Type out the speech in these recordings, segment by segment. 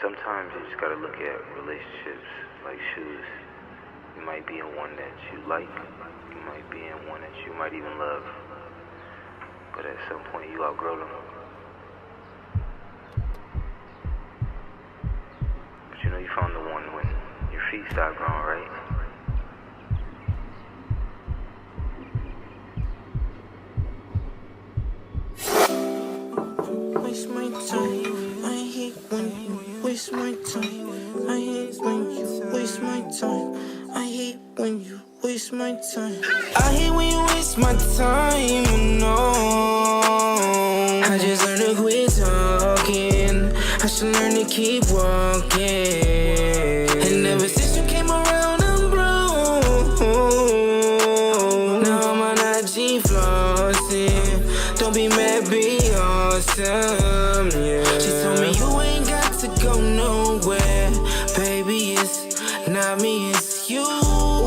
Sometimes you just gotta look at relationships like shoes. You might be in one that you like, you might be in one that you might even love, but at some point you outgrow them. But you know you found the one when your feet stop growing, right? Waste my time, I hate when you waste my time. I hate when you waste my time. I hate when you waste my time. I hate when you waste my time, no. I just learned to quit talking. I should learn to keep walking. And ever since you came around, I'm broke. Now I'm on IG flossing. Don't be mad, be awesome, yeah. She told me you ain't got to go nowhere. Baby, it's not me, it's you.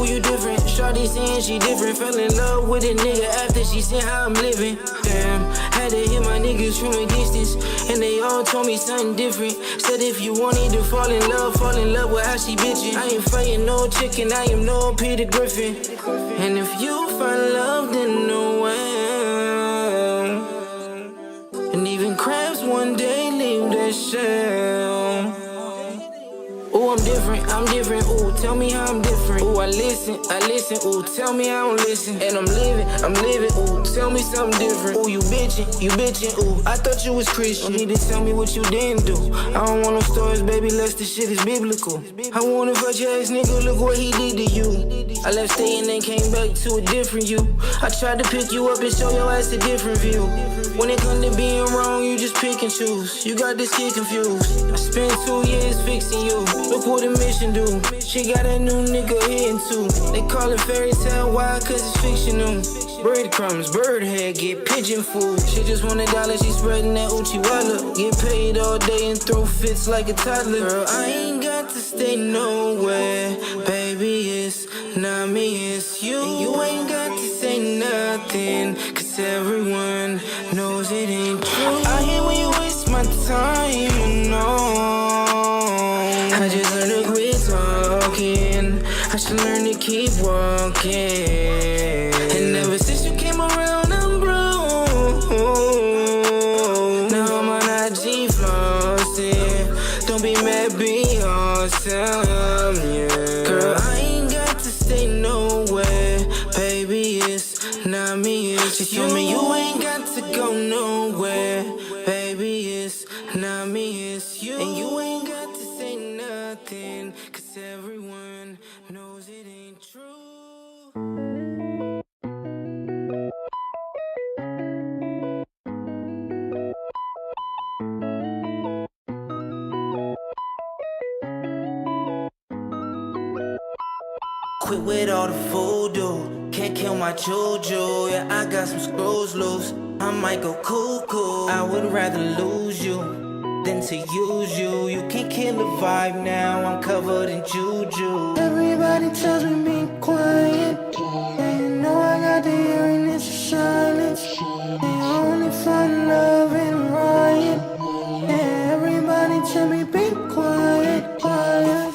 You different, shawty saying she different. Fell in love with a nigga after she seen how I'm living. Damn, had to hit my niggas from a distance, and they all told me something different. Said if you wanted to fall in love with how she bitchin'. I ain't fighting no chicken, I am no Peter Griffin. And if you find love, then no way. And even crabs one day leave their shell. Ooh, I'm different, ooh, tell me how I'm different. Ooh, I listen, ooh, tell me I don't listen. And I'm living, ooh, tell me something different. Ooh, you bitchin', ooh, I thought you was Christian. You need to tell me what you didn't do. I don't want no stories, baby, less the shit is biblical. I wanna fuck your ass nigga, look what he did to you. I left staying and came back to a different you. I tried to pick you up and show your ass a different view. When it comes to being wrong, you just pick and choose. You got this kid confused. I spent 2 years fixing you. Look what a mission do. She got a new nigga hitting too. They call it fairy tale, why? Cause it's fictional. Breadcrumbs, bird head, get pigeon food. She just want $1, she spreading that uchiwala. Get paid all day and throw fits like a toddler. Girl, I ain't got to stay nowhere. Baby, it's not me, it's you. And you ain't got to say nothing, cause everyone knows it ain't true. I hate when you waste my time, no. I just learned to quit talking. I should learn to keep walking. And ever since you came around, I'm broke. Now I'm on IG flossing. Don't be mad, be awesome, yeah. Girl, I ain't got to stay nowhere. Baby, it's not me, it's you. She told me you ain't got to go nowhere. Baby, it's not me, it's you. And you ain't got to say nothing, cause everyone knows it ain't true. Quit with all the voodoo, can't kill my juju. Yeah, I got some screws loose, I might go cuckoo. I would rather lose you than to use you. You can't kill the vibe now, I'm covered in juju. Everybody tells me be quiet, and you know I got the hearing, it's silence. And I only find love in riot. And everybody tell me be quiet, quiet.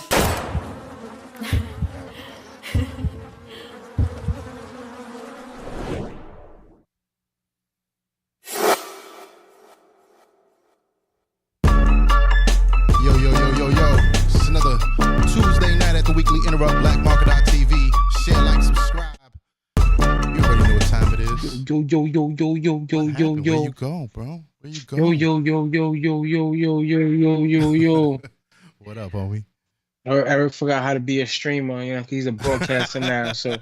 This is another Tuesday night at the Weekly Interrtupt, blackmarket.tv. Share, like, subscribe. You already know what time it is. Yo. Where you go, bro? Where you go? Yo. What up, homie? Eric forgot how to be a streamer, you know, 'cause he's a broadcaster now. So,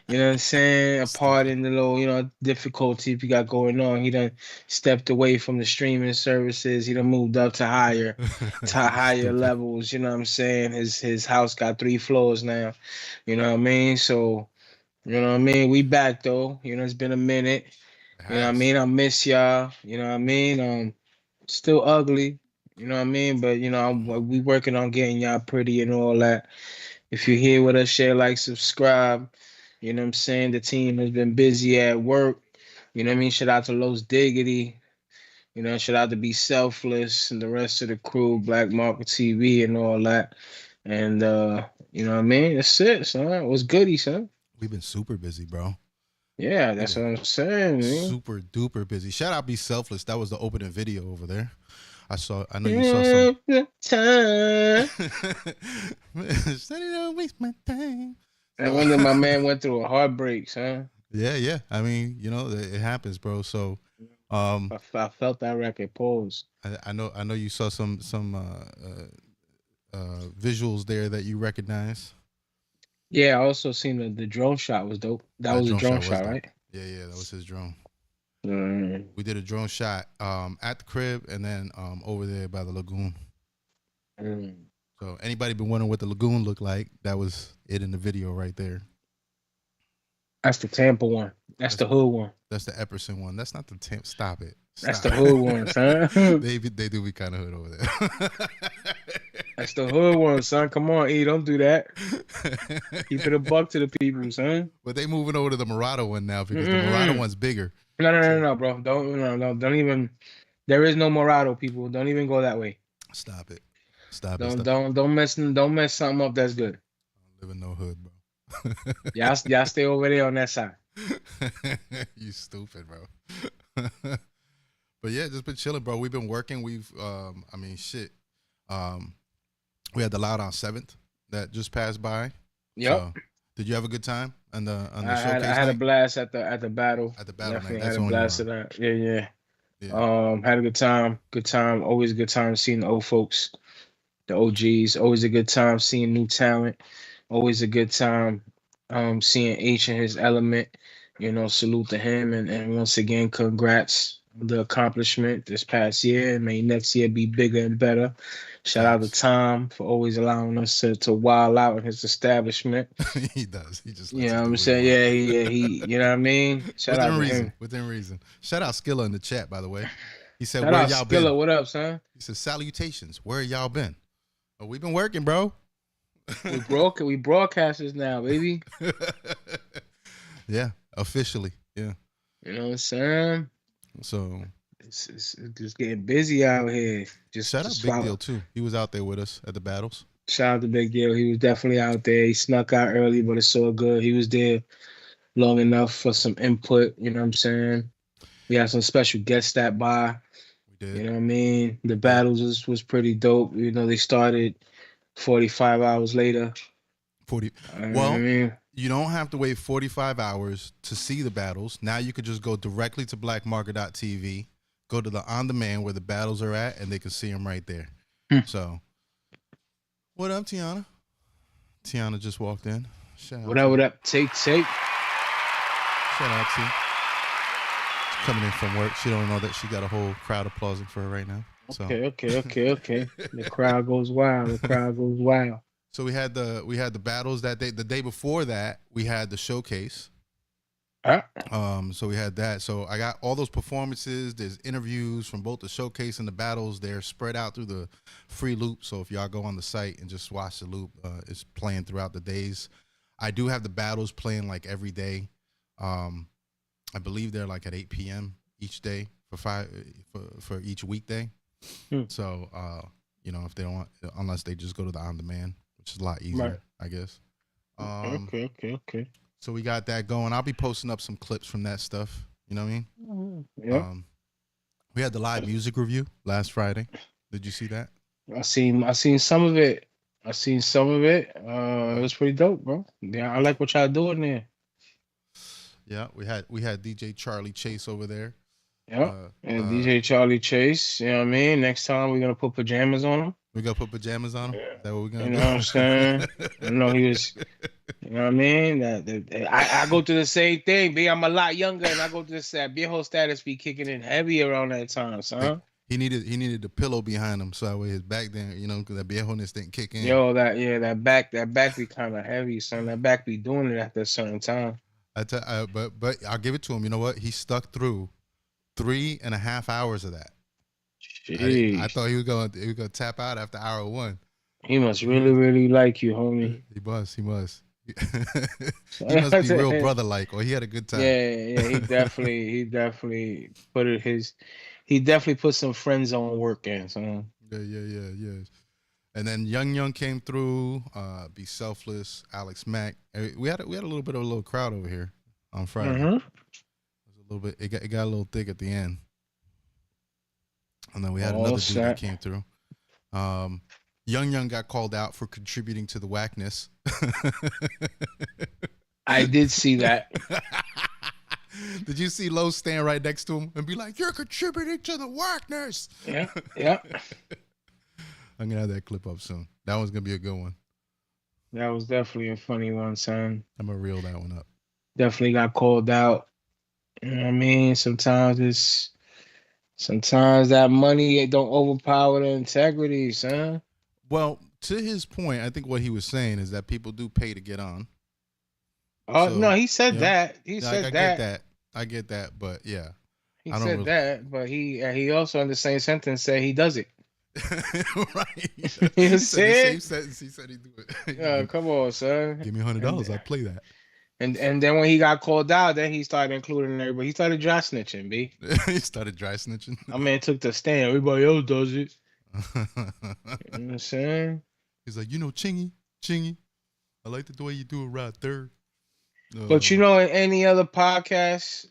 you know what I'm saying? Apart in the little, you know, difficulty you got going on, he done stepped away from the streaming services. He done moved up to higher levels. You know what I'm saying? His house got 3 floors now. You know what I mean? So, you know what I mean? We back though. You know, it's been a minute. You know what I mean? I miss y'all. You know what I mean? Still ugly. You know what I mean? But we working on getting y'all pretty and all that. If you're here with us, share, like, subscribe. You know what I'm saying? The team has been busy at work. You know what I mean? Shout out to Los Diggity. Shout out to Be Selfless and the rest of the crew, Black Market TV and all that. And you know what I mean? That's it, son. What's goody, son? We've been super busy, bro. Yeah, that's what I'm saying, man. Super duper busy. Shout out Be Selfless. That was the opening video over there. I know you saw some time. Don't waste my time. I wonder my man went through a heartbreak, son. Yeah. I mean, it happens, bro. So I felt that record pause. I know you saw some visuals there that you recognize. Yeah, I also seen the drone shot was dope. That was a drone shot, right? Yeah, that was his drone. Mm. We did a drone shot at the crib and then over there by the lagoon. Mm. So anybody been wondering what the lagoon looked like, that was it in the video right there. That's the Tampa one. That's the hood one. That's the Epperson one. That's not the Tampa. Stop it. That's the hood one, son. They do be kind of hood over there. That's the hood one, son. Come on, E, don't do that. Keep it a buck to the people, son. But they moving over to the Murata one now because the Murata one's bigger. No, bro. Don't even. There is no Morado, people. Don't even go that way. Stop it. Don't mess something up that's good. I don't live in no hood, bro. Y'all stay over there on that side. You stupid, bro. But yeah, just been chilling, bro. We've been working. We've we had the Loud on 7th that just passed by. Yep. So, did you have a good time on the showcase? I had a blast at the battle. At the battle Definitely night. That's had a blast at that. Yeah. Had a good time. Good time. Always a good time seeing the old folks, the OGs. Always a good time seeing new talent. Always a good time seeing H in his element. Salute to him and once again, congrats on the accomplishment this past year. And may next year be bigger and better. Shout out to Tom for always allowing us to wild out in his establishment. He does. He just what I'm saying? Yeah. He you know what I mean? Shout out to him. Within reason. Shout out Skilla in the chat, by the way. He said, Shout where out y'all Skilla, been? what up, son? He said, salutations. Where y'all been? Oh, we've been working, bro. We broadcasters now, baby. Yeah, officially. Yeah. You know what I'm saying? So it's just getting busy out here. Shout out Big Deal too. He was out there with us at the battles. Shout out to Big Deal. He was definitely out there. He snuck out early, but it's all good. He was there long enough for some input. You know what I'm saying? We had some special guests that by. We did. You know what I mean? The battles was pretty dope. They started 45 hours later. 40. Well, I mean, you don't have to wait 45 hours to see the battles. Now you could just go directly to blackmarket.tv, go to the on-demand where the battles are at, and they can see them right there. So, what up, Tiana? Tiana just walked in. What up? Take. Shout out to you. She's coming in from work. She don't know that she got a whole crowd applauding for her right now. So. Okay. The crowd goes wild. So we had the battles that day. The day before that, we had the showcase. So we had that. So I got all those performances. There's interviews from both the showcase and the battles. They're spread out through the free loop. So if y'all go on the site and just watch the loop, it's playing throughout the days. I do have the battles playing like every day. I believe they're like at 8 p.m. each day for each weekday. So if they don't want, unless they just go to the on demand, which is a lot easier, right. I guess. Okay. So we got that going. I'll be posting up some clips from that stuff. You know what I mean? Yeah. We had the live music review last Friday. Did you see that? I seen some of it. It was pretty dope, bro. Yeah, I like what y'all doing there. Yeah, we had DJ Charlie Chase over there. Yeah, and DJ Charlie Chase. You know what I mean? Next time we're gonna put pajamas on him. We're gonna put pajamas on him? Yeah. Is that what we're gonna do? You know what I'm saying? I know he was. You know what I mean? I go through the same thing. I'm a lot younger, and I go through this. Viejo status be kicking in heavy around that time, son. He needed the pillow behind him so that way his back there, because that viejoness didn't kick in. Yo, that back be kind of heavy, son. That back be doing it at that certain time. But I'll give it to him. You know what? He stuck through 3.5 hours of that. I Jeez. thought he was gonna tap out after hour 1. He must really like you, homie. He must. He must be real brother like, or he had a good time. Yeah. He definitely he definitely put some friends on work in. So Yeah. And then Young came through. Be Selfless, Alex Mack. We had a little crowd over here on Friday. Mm-hmm. It was a little bit. It got a little thick at the end. And then we had another dude that came through. Young got called out for contributing to the whackness. I did see that. Did you see Lowe stand right next to him and be like, "You're contributing to the whackness"? Yeah. I'm gonna have that clip up soon. That one's gonna be a good one. That was definitely a funny one, son. I'm gonna reel that one up. Definitely got called out. You know what I mean? Sometimes that money don't overpower the integrity, son. Well, to his point, I think what he was saying is that people do pay to get on. Oh, no, he said that. I get that, but yeah. He said that, but he also in the same sentence said he does it. Right. You said the same sentence he said he'd do it. Yeah, come on, son. Give me $100, I'll play that. And then when he got called out, then he started including everybody. He started dry snitching, B. He started dry snitching. My man took the stand. Everybody else does it. You know what I'm saying? He's like, Chingy, I like the way you do it right there. But in any other podcast,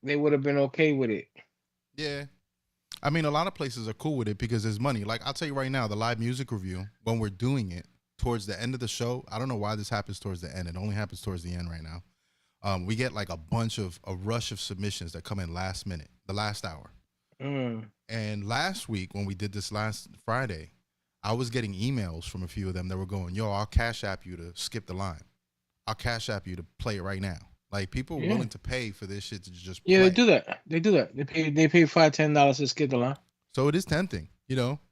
they would have been okay with it. Yeah. I mean, a lot of places are cool with it because there's money. Like, I'll tell you right now, the live music review, when we're doing it towards the end of the show, I don't know why this happens towards the end. It only happens towards the end right now. We get like a rush of submissions that come in last minute, the last hour. And last week, when we did this last Friday, I was getting emails from a few of them that were going, "Yo, I'll cash app you to skip the line. I'll cash app you to play it right now." Like, people are willing to pay for this shit to just play. Yeah, they do that. They pay $5-10 to skip the line. So it is tempting,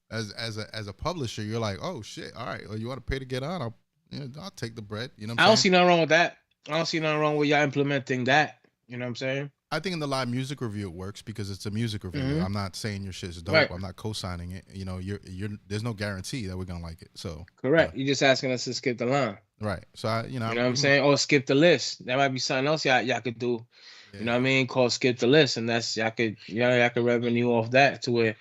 as a publisher, you're like, "Oh shit, all right, well, you want to pay to get on? I'll take the bread." You know what I'm saying? I don't see nothing wrong with that. I don't see nothing wrong with y'all implementing that. You know what I'm saying? I think in the live music review it works because it's a music review. Mm-hmm. I'm not saying your shit's dope. Right. I'm not co-signing it. You're there's no guarantee that we're gonna like it. So correct. You're just asking us to skip the line. Right. So you know what I'm saying? Or skip the list. That might be something else y'all could do. Yeah. You know what I mean? Called skip the list, and that's y'all could revenue off that to where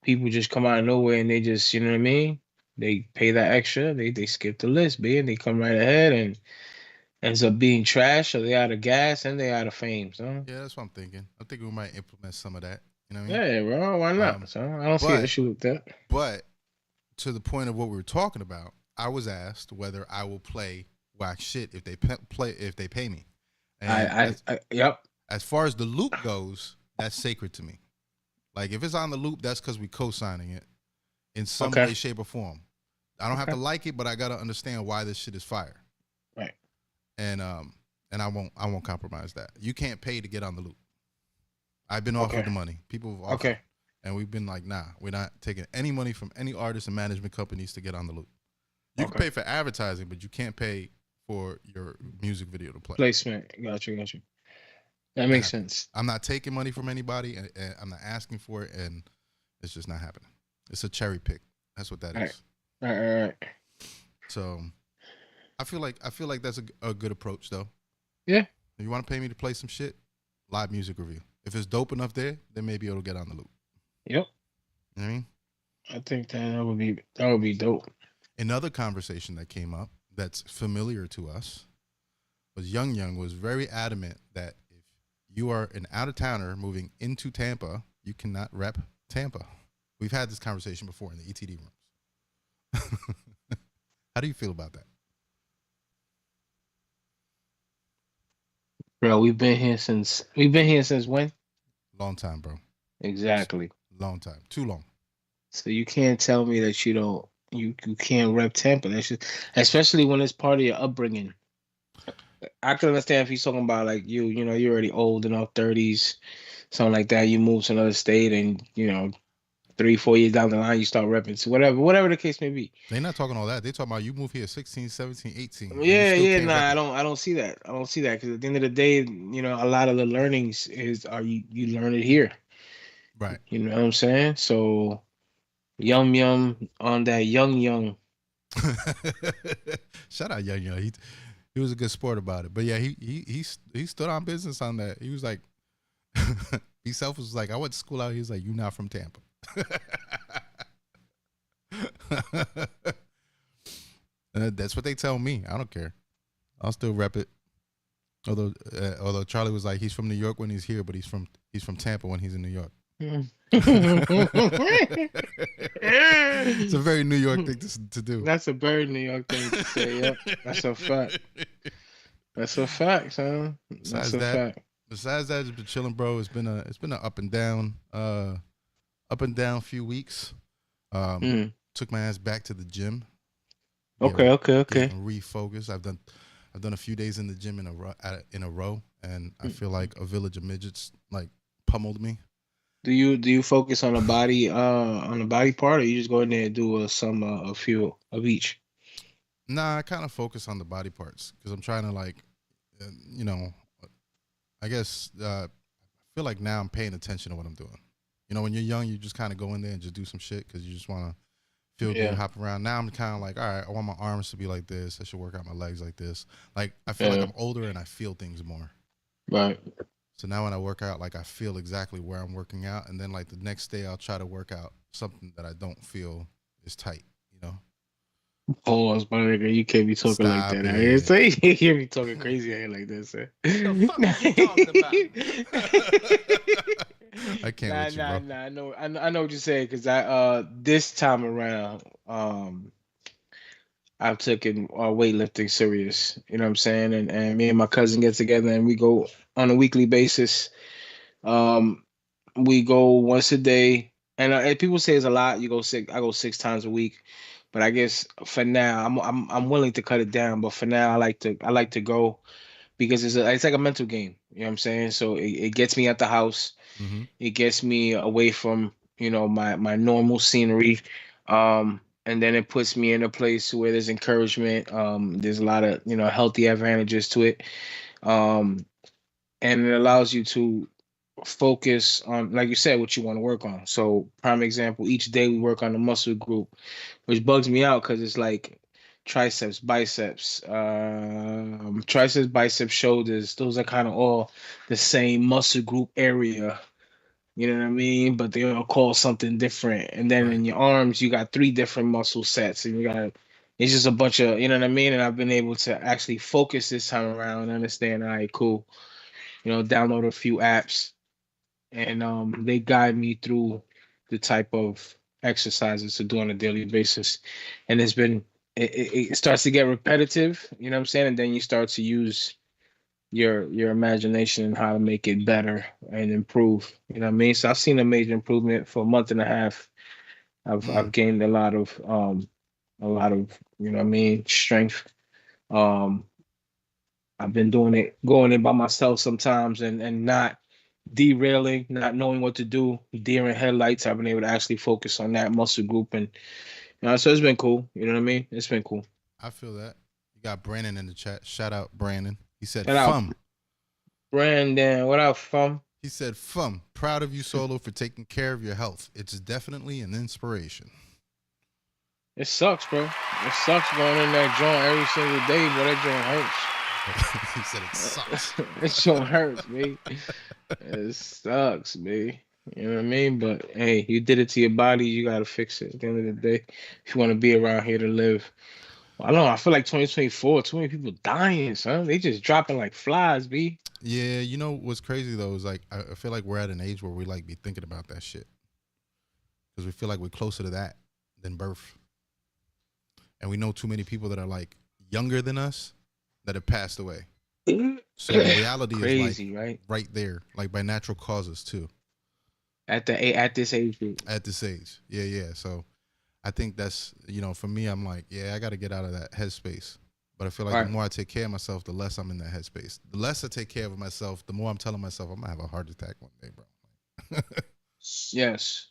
people just come out of nowhere and they just, you know what I mean? They pay that extra. They skip the list, and they come right ahead and ends up being trash, or they out of gas and they out of fame. So yeah, that's what I'm thinking. I think we might implement some of that. You know what I mean? Yeah, bro. Why not? So I don't see an issue with that. But to the point of what we were talking about, I was asked whether I will play whack shit if they pay me. And yep. As far as the loop goes, that's sacred to me. Like, if it's on the loop, that's because we co-signing it in some way, shape, or form. I don't have to like it, but I gotta understand why this shit is fire. Right. And I won't compromise that. You can't pay to get on the loop. I've been offered the money. People have offered. And we've been like, nah, we're not taking any money from any artists and management companies to get on the loop. You can pay for advertising, but you can't pay for your music video to play. Placement. Got you. That makes sense. I'm not taking money from anybody, and I'm not asking for it, and it's just not happening. It's a cherry pick. That's what that is. All right. So I feel like that's a good approach, though. Yeah. If you want to pay me to play some shit, live music review. If it's dope enough there, then maybe it'll get on the loop. Yep. You know what I mean? I think that would be dope. Another conversation that came up that's familiar to us was Young was very adamant that if you are an out-of-towner moving into Tampa, you cannot rep Tampa. We've had this conversation before in the ETD rooms. How do you feel about that? Bro, we've been here since when? Long time, bro. Exactly. Long time. Too long. So you can't tell me that you can't rep Tampa. That's just, especially when it's part of your upbringing. I can understand if he's talking about like you're already old enough, 30s, something like that. You move to another state and 3-4 years down the line you start repping. So whatever the case may be. They're not talking all that. They're talking about you move here 16, 17, 18. Yeah. Nah, I don't see that. I don't see that because at the end of the day, a lot of the learnings are you learn it here. Right. You know what I'm saying? So Yum Yum on that young. Shout out Young Young. He was a good sport about it. But yeah, he stood on business on that. He was like, he self was like, I went to school out. He was like, you not from Tampa. That's what they tell me. I don't care. I'll still rep it. Although Charlie was like, he's from New York when he's here, but he's from Tampa when he's in New York. It's a very New York thing to do. That's a very New York thing to say. Yep, that's a fact. That's a fact, son. That's a fact. Besides that, it's been chilling, bro. It's been a up and down few weeks. Took my ass back to the gym. Okay. Refocus. I've done a few days in the gym in a row, and I feel like a village of midgets like pummeled me. Do you focus on the body part, or you just go in there and do a few of each? Nah, I kind of focus on the body parts because I'm trying to I guess I feel like now I'm paying attention to what I'm doing. When you're young, you just kind of go in there and just do some shit because you just want to feel good, hop around. Now I'm kind of like, all right, I want my arms to be like this. I should work out my legs like this. Like I feel like I'm older and I feel things more. Right. So now when I work out, like I feel exactly where I'm working out, and then like the next day I'll try to work out something that I don't feel is tight. Pause, my nigga. You can't be talking like that. You can't be talking crazy out like this. What the fuck are you talking about? I can't with you, bro. I know what you're saying because I this time around I've taken weightlifting serious. You know what I'm saying? And me and my cousin get together and we go on a weekly basis. We go once a day, and people say it's a lot. I go 6 times a week. But I guess for now, I'm willing to cut it down. But for now, I like to go because it's like a mental game. You know what I'm saying? So it gets me at the house. Mm-hmm. It gets me away from my normal scenery, and then it puts me in a place where there's encouragement. There's a lot of healthy advantages to it, and it allows you to focus on, like you said, what you want to work on. So prime example, each day we work on a muscle group, which bugs me out because it's like triceps, biceps, shoulders. Those are kind of all the same muscle group area. You know what I mean? But they all call something different. And then in your arms, you got 3 different muscle sets, and it's just a bunch of, you know what I mean? And I've been able to actually focus this time around and understand, all right, cool. Download a few apps, and they guide me through the type of exercises to do on a daily basis. And it starts to get repetitive, you know what I'm saying? And then you start to use your imagination and how to make it better and improve. You know what I mean? So I've seen a major improvement for a month and a half. I've gained a lot of strength. I've been going in by myself sometimes and not derailing, not knowing what to do, deer in headlights. I've been able to actually focus on that muscle group, and so it's been cool. You know what I mean? It's been cool. I feel that. You got Brandon in the chat. Shout out Brandon. He said, "Fum." Brandon, what up, Fum? He said, "Fum, proud of you, Solo, for taking care of your health. It's definitely an inspiration." It sucks, bro. It sucks going in that joint every single day, but that joint hurts. He said it sucks. It joint hurts, man. It sucks, man. You know what I mean? But hey, you did it to your body. You gotta fix it. At the end of the day, if you want to be around here to live. I don't know. I feel like 2024, too many people dying, son. They just dropping like flies, B. Yeah, you know what's crazy though is like I feel like we're at an age where we like be thinking about that shit because we feel like we're closer to that than birth, and we know too many people that are like younger than us that have passed away. So the reality crazy, is like right there, like by natural causes too. At this age group. At this age, yeah. So I think that's for me, I'm like, yeah, I got to get out of that headspace. But I feel like the more I take care of myself, the less I'm in that headspace. The less I take care of myself, the more I'm telling myself I'm gonna have a heart attack one day, bro. Yes.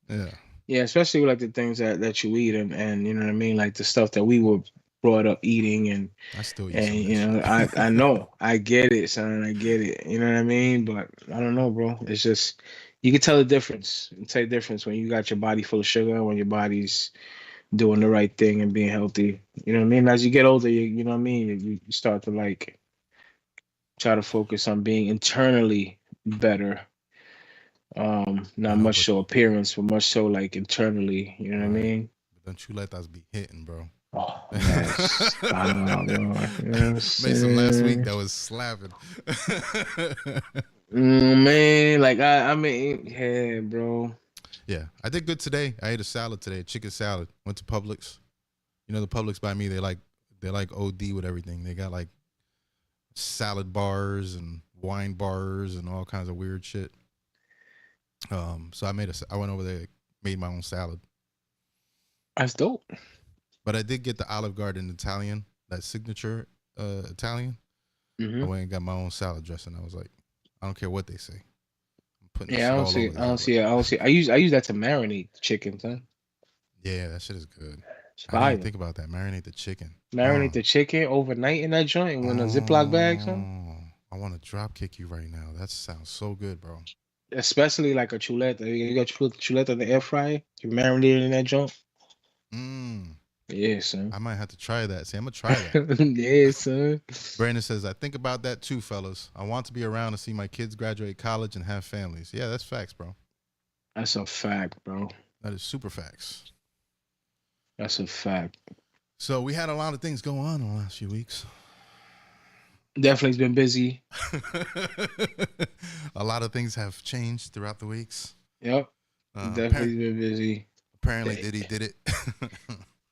Yeah. Yeah, especially with like the things that you eat and you know what I mean, like the stuff that we were brought up eating, and I still eat and I know I get it, son. I get it. You know what I mean? But I don't know, bro. It's just You can tell the difference. You can tell the difference when you got your body full of sugar, when your body's doing the right thing and being healthy. You know what I mean? As you get older, you know what I mean? You start to like try to focus on being internally better. I Not know, much but so appearance, but much so like internally. You know what I right. mean? But don't you let us be hitting, bro. Oh man, stop, bro. You know what I'm Made some last week saying? that was slapping. Man, like I mean, yeah, bro. Yeah, I did good today. I ate a salad today, chicken salad. Went to Publix. You know the Publix by me, they like OD with everything. They got like salad bars and wine bars and all kinds of weird shit. So I went over there, made my own salad. That's dope. But I did get the Olive Garden Italian, that signature Italian. I went and got my own salad dressing. I was like, I don't care what they say. I'm putting Yeah, I don't see. I don't see. I use that to marinate chicken, son. Yeah, that shit is good. It's I didn't fire. even think about that. Marinate the chicken. Marinate the chicken overnight in that joint and in a Ziploc bag, son. I want to drop kick you right now. That sounds so good, bro. Especially like a chuleta. You got chuleta in the air fryer. You marinate it in that joint. Yeah, son. I might have to try that. See, I'm gonna try that. Yeah, son. Brandon says, I think about that too, fellas. I want to be around to see my kids graduate college and have families. Yeah, that's facts, bro. That's a fact, bro. That is super facts. That's a fact. So we had a lot of things go on in the last few weeks. Definitely's been busy. A lot of things have changed throughout the weeks. Yep. Definitely been busy. Apparently Diddy did it.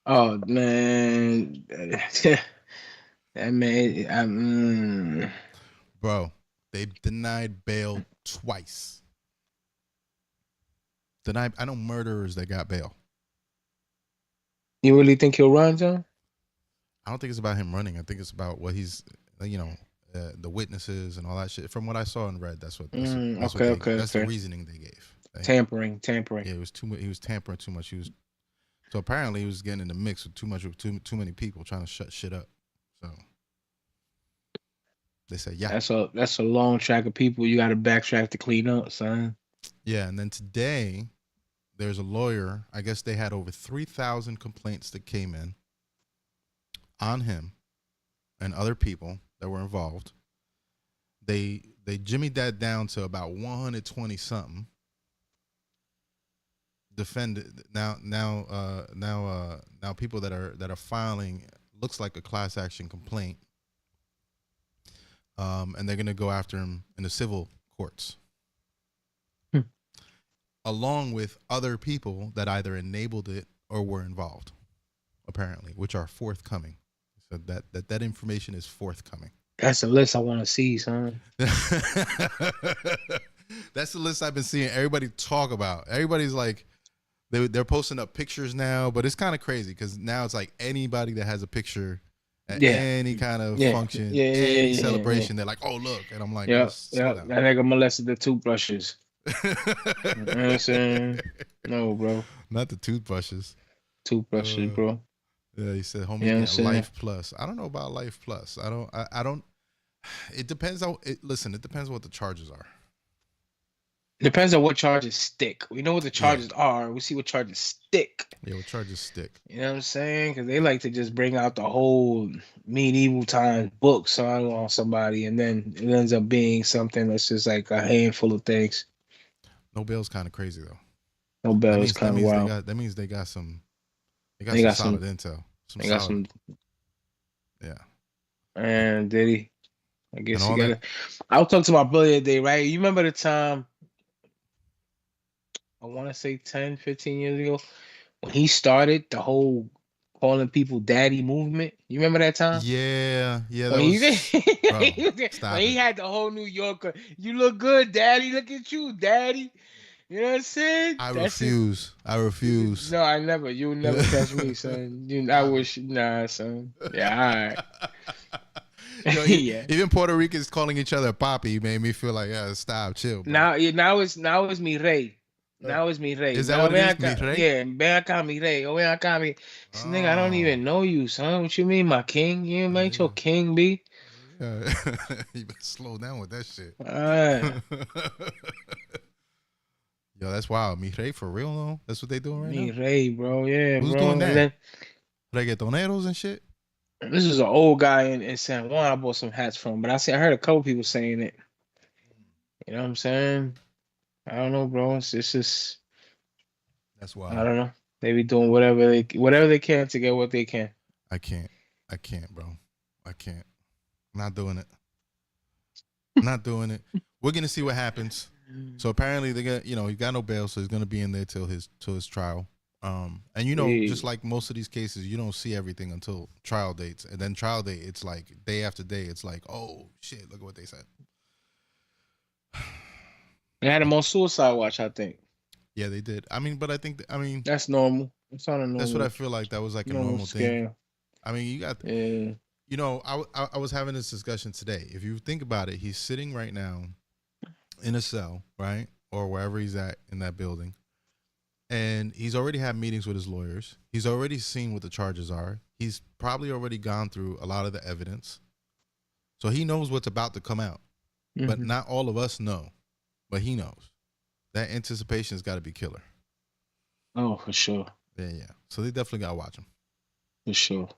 Oh man. That man, Bro, they denied bail twice. I know murderers that got bail. You really think he'll run, John? I don't think it's about him running. I think it's about what he's, the witnesses and all that shit. From what I saw and read, that's the reasoning they gave. Tampering. Yeah, it was too much. He was tampering too much. So apparently he was getting in the mix with too many people trying to shut shit up. So they said, yeah. That's a long track of people you got to backtrack to clean up, son. Yeah, and then today there's a lawyer. I guess they had over 3,000 complaints that came in on him and other people that were involved. They jimmied that down to about 120 something. Defended now people that are filing looks like a class action complaint, and they're gonna go after him in the civil courts, along with other people that either enabled it or were involved, apparently, which are forthcoming. So that information is forthcoming. That's a list I want to see, son. That's the list I've been seeing everybody talk about. Everybody's like, they're posting up pictures now, but it's kind of crazy because now it's like anybody that has a picture at any kind of function, any celebration, they're like, oh, look. And I'm like, yeah. That nigga molested the toothbrushes. You know what I'm saying? No, bro. Not the toothbrushes. Toothbrushes, bro. Yeah, he said, homie, Life Plus. I don't know about Life Plus. I don't. It depends on it. Listen, it depends what the charges are. Depends on what charges stick. We know what the charges are. We see what charges stick. Yeah, what charges stick. You know what I'm saying? Because they like to just bring out the whole medieval times book song on somebody, and then it ends up being something that's just like a handful of things. No bail's kind of crazy though. No bail is kind of wild. That means they got some. They got some solid intel. Yeah. And Diddy, I guess you got it. I was talking to my brother the other day, right? You remember the time? I want to say 10, 15 years ago, when he started the whole calling people daddy movement. You remember that time? Yeah. When he had the whole New Yorker, you look good, daddy. Look at you, daddy. You know what I'm saying? I refuse. No, I never. You'll never catch me, son. I wish. Nah, son. Yeah, all right. Even Puerto Ricans calling each other papi made me feel like, stop, chill. Bro. Now it's mi rey. Now it's mi rey. Is that what it is, mi rey? Yeah, ven acá, mi rey. Oh, ven acá, mi. Nigga, I don't even know you, son. What you mean, my king? You ain't your king, B. Yeah. You better slow down with that shit. All right. Yo, that's wild. Mi rey for real though. That's what they doing right Mi now. rey, bro. Yeah, Who's bro. doing And that? then Reggaetoneros and shit. this is an old guy in San Juan. I bought some hats from, but I heard a couple people saying it. You know what I'm saying? I don't know, bro. It's just That's I wild. don't know. They be doing whatever they can to get what they can. I can't, bro. I can't. I'm not doing it. Not doing it. We're gonna see what happens. So apparently they got, he got no bail, so he's gonna be in there till his trial. And just like most of these cases, you don't see everything until trial dates, and then trial date, it's like day after day. It's like, oh shit, look at what they said. They had him on suicide watch, I think. Yeah, they did. But I think that's normal. It's not a normal. That's what I feel like. That was like a normal thing. You got. Yeah. I was having this discussion today. If you think about it, he's sitting right now in a cell, right, or wherever he's at in that building, and he's already had meetings with his lawyers. He's already seen what the charges are. He's probably already gone through a lot of the evidence, so he knows what's about to come out. Mm-hmm. But not all of us know, but he knows. That anticipation's got to be killer. Oh, for sure. Yeah. So they definitely got to watch him. For sure.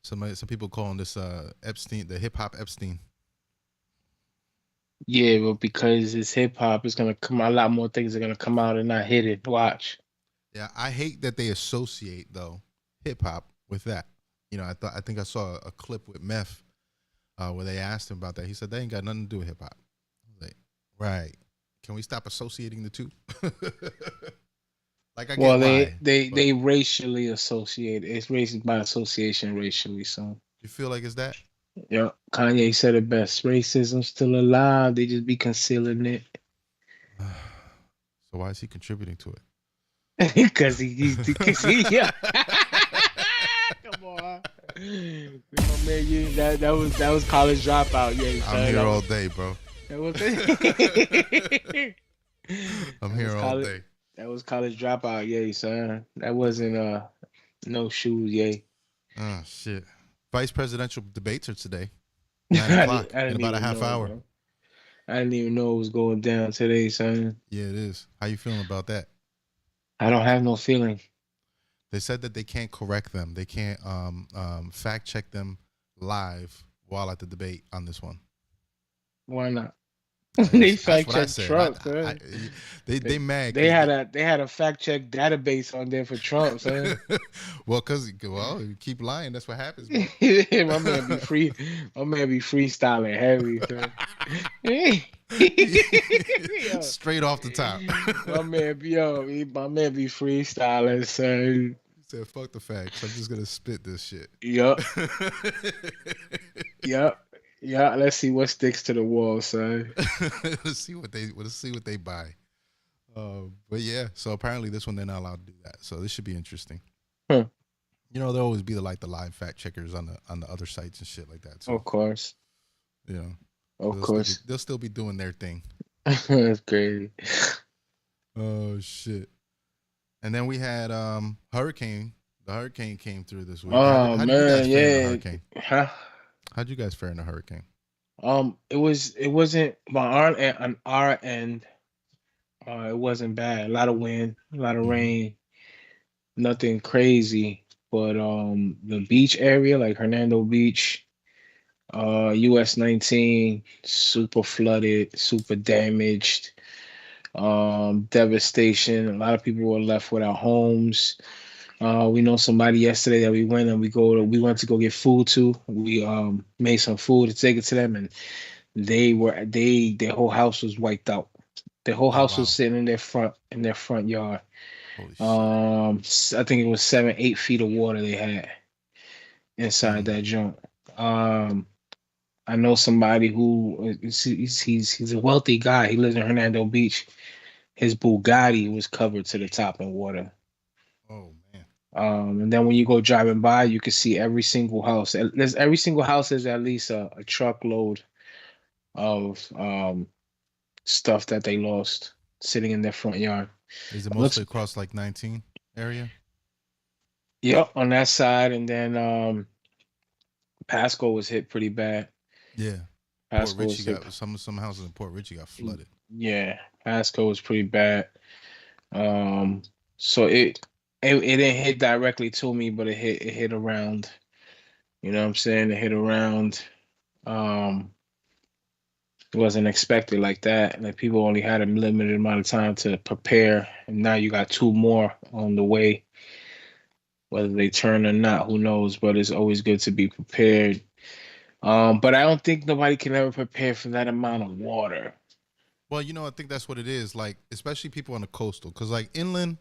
Some people calling this Epstein, the hip hop Epstein. Yeah, but because it's hip hop, it's gonna come. A lot more things are gonna come out and not hit it. Watch. Yeah, I hate that they associate though hip hop with that. I think I saw a clip with Meth where they asked him about that. He said they ain't got nothing to do with hip hop. Like, right? Can we stop associating the two? Like I get they racially associate. It's racist by association racially. So you feel like it's that? Yeah, Kanye said it best. Racism's still alive. They just be concealing it. So why is he contributing to it? Because he yeah. Come on, man. That was college dropout. Yeah, I'm here all day, bro. That was I'm here all day. That was college dropout, yay, son. That wasn't no shoes, yay. Oh shit. Vice presidential debates are today. 9 o'clock in about a half hour. Bro. I didn't even know it was going down today, son. Yeah, it is. How you feeling about that? I don't have no feeling. They said that they can't correct them. They can't fact check them live while at the debate on this one. Why not? They fact checked Trump. They mad. They had a fact check database on there for Trump. Son. Well, you keep lying. That's what happens. My man be freestyling heavy. Straight off the top. my man be freestyling. Son. He said, "Fuck the facts. I'm just gonna spit this shit." Yup. Yup. Yeah, let's see what sticks to the wall, son. Let's see what they buy. But yeah, so apparently this one they're not allowed to do that. So this should be interesting. Huh. There'll always be the live fact checkers on the other sites and shit like that. So, of course. Of course. They'll still be doing their thing. That's crazy. Oh shit. And then we had hurricane. The hurricane came through this week. Oh how man, you guys yeah. fare in the hurricane? Huh? How'd you guys fare in the hurricane? It wasn't on our end. It wasn't bad. A lot of wind, a lot of rain, nothing crazy. But the beach area, like Hernando Beach, US 19, super flooded, super damaged, devastation. A lot of people were left without homes. We know somebody yesterday that we went to go get food to. We made some food to take it to them, and their whole house was wiped out. Their whole house was sitting in their front yard. I think it was 7-8 feet of water they had inside that joint. I know somebody who he's a wealthy guy. He lives in Hernando Beach. His Bugatti was covered to the top in water. Oh man. And then when you go driving by, you can see every single house. Every single house has at least a truckload of stuff that they lost sitting in their front yard. Is it mostly across like 19 area? Yep, on that side, and then Pasco was hit pretty bad. Yeah. Pasco Port Richey got some houses in Port Richey got flooded. Yeah, Pasco was pretty bad. So it didn't hit directly to me, but it hit around. You know what I'm saying? It hit around. Um, it wasn't expected like that. Like people only had a limited amount of time to prepare, and now you got two more on the way. Whether they turn or not, who knows? But it's always good to be prepared. But I don't think nobody can ever prepare for that amount of water. Well, I think that's what it is. Like, especially people on the coastal, because like inland,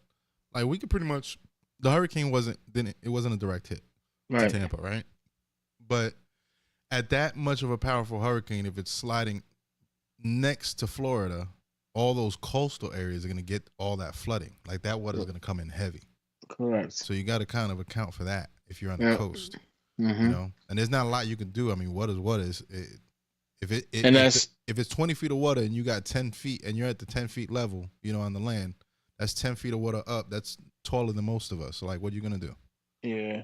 like we could pretty much, the hurricane wasn't a direct hit to Tampa, right? But at that much of a powerful hurricane, if it's sliding next to Florida, all those coastal areas are going to get all that flooding. Like that water is going to come in heavy. Correct. So you got to kind of account for that if you're on the coast, and there's not a lot you can do. I mean, what is if it's 20 feet of water and you got 10 feet and you're at the 10 feet level, on the land, that's 10 feet of water up. That's taller than most of us. So like, what are you going to do? Yeah.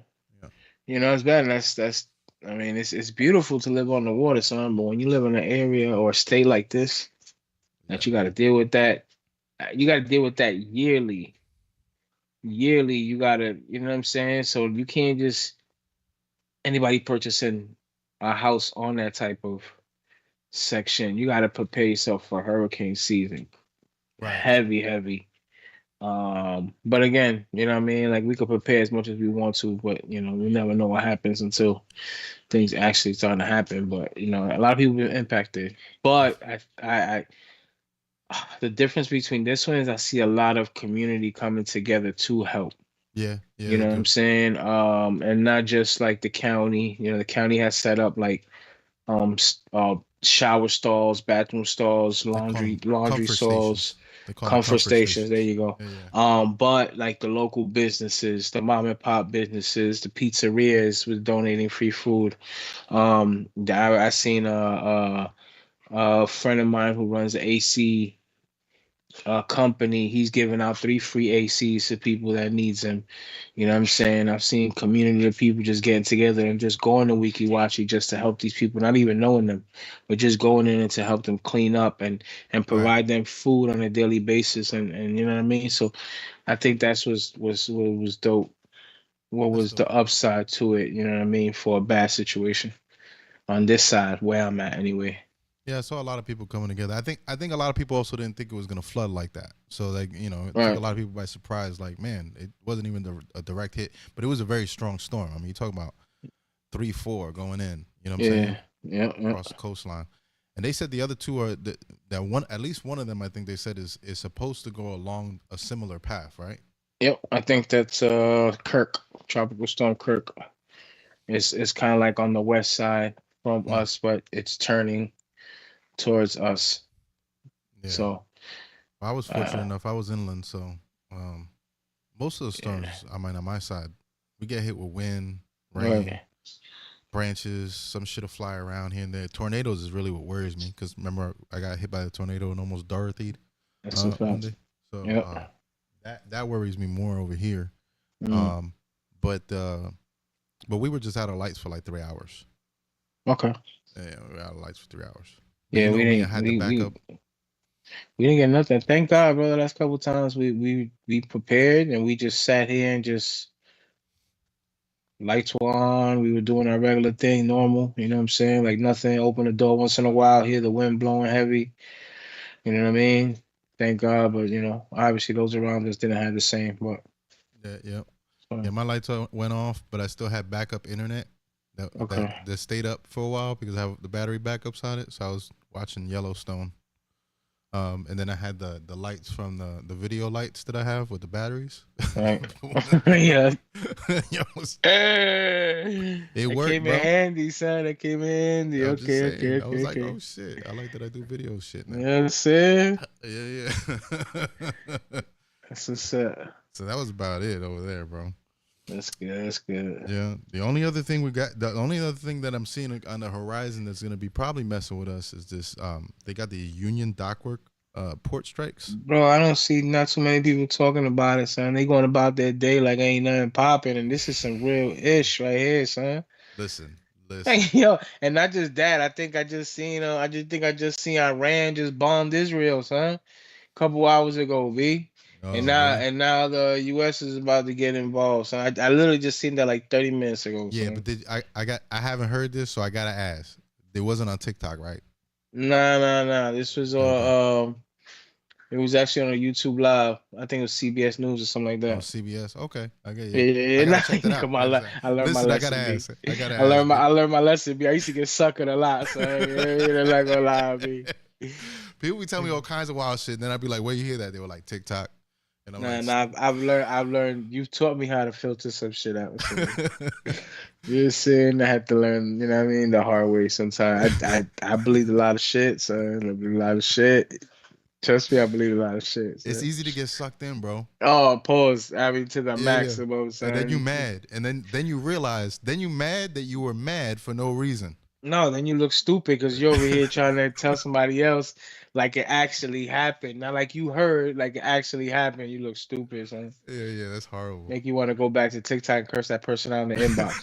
It's bad. That's I mean, it's beautiful to live on the water, son. But when you live in an area or a state like this, that you got to deal with that, yearly. Yearly, you gotta, you know what I'm saying? So you can't just anybody purchasing a house on that type of section. You gotta prepare yourself for hurricane season. Right. Heavy. But again, you know what I mean? Like we could prepare as much as we want to, but we never know what happens until things actually start to happen. But a lot of people been impacted. But I the difference between this one is I see a lot of community coming together to help. Yeah. You know what I'm saying? And not just like the county. The county has set up like shower stalls, bathroom stalls, laundry stalls, comfort stations. There you go. Yeah. But like the local businesses, the mom and pop businesses, the pizzerias was donating free food. I seen a friend of mine who runs an AC company. He's giving out 3 free ACs to people that needs them. You know what I'm saying? I've seen community of people just getting together and just going to Weekly Watchy just to help these people, not even knowing them, but just going in and to help them clean up and provide them food on a daily basis. And you know what I mean? So I think that's was dope. What was the upside to it? You know what I mean? For a bad situation on this side where I'm at anyway. Yeah, I saw a lot of people coming together. I think a lot of people also didn't think it was going to flood like that. So like, it took a lot of people by surprise. Like, man, it wasn't even a direct hit, but it was a very strong storm. I mean, you're talking about 3-4 going in. You know what I'm saying? Yeah. Across the coastline. And they said the other two are that one. At least one of them, I think they said is supposed to go along a similar path, right? Yep, I think that's Kirk, Tropical Storm Kirk. It's kind of like on the west side from us, but it's turning towards us. Yeah. So I was fortunate enough. I was inland, so most of the storms, I mean, on my side, we get hit with wind, rain, branches, some shit will fly around here and there. Tornadoes is really what worries me because remember I got hit by a tornado and almost Dorothy'd one day. So that worries me more over here. But we were just out of lights for like 3 hours. Okay. Yeah, we were out of lights for 3 hours. Yeah, we didn't. We didn't get nothing. Thank God, brother. Last couple of times we prepared and we just sat here and just lights were on. We were doing our regular thing, normal. You know what I'm saying? Like nothing. Open the door once in a while. Hear the wind blowing heavy. You know what I mean? Thank God, but obviously those around us didn't have the same. But yeah, my lights went off, but I still had backup internet. That stayed up for a while because I have the battery backups on it. So I was watching Yellowstone. And then I had the lights from the video lights that I have with the batteries. Right. Yeah. It worked, came in handy, son. It came in handy. Okay. I was like, oh shit. I like that I do video shit now. You know what I'm saying? Yeah. That's what's up. So that was about it over there, bro. That's good. Yeah. The only other thing that I'm seeing on the horizon that's gonna be probably messing with us is this. They got the union dockwork port strikes. Bro, I don't see not too many people talking about it, son. They going about their day like ain't nothing popping, and this is some real ish right here, son. Listen. Yo, and not just that. I think I just seen Iran just bombed Israel, son. couple hours ago, B. Oh, And now really? the US is about to get involved. So I literally just seen that like 30 minutes ago. Yeah, So. but I haven't heard this, so I gotta ask. It wasn't on TikTok, right? Nah. This was Okay. on it was actually on a YouTube live. I think it was CBS News or something like Oh, that. CBS. Okay, I get you. I Yeah, gotta check that out. come on, I learned my Listen, I gotta lesson, B. ask. I gotta ask. I learned my lesson, B. I used to get suckered a lot, so I ain't not gonna lie, B. People be telling me all kinds of wild shit, and then I'd be like, "Where you hear that?" They were like TikTok, and I'm like, Nah, I've learned. You've taught me how to filter some shit out. So. You're saying I had to learn, you know what I mean, the hard way sometimes. I believed a lot of shit, son. I believe a lot of shit. Trust me, I believe a lot of shit. it's Son. easy to get sucked in, bro. Oh, pause. I mean, to the Yeah. maximum, son. And then you mad, and then you realize, then you mad that you were mad for no reason. No, then you look stupid because you're over here trying to tell somebody else like it actually happened. Not like you heard, like it actually happened. You look stupid, son. Yeah, that's horrible. Make you want to go back to TikTok and curse that person out in the inbox.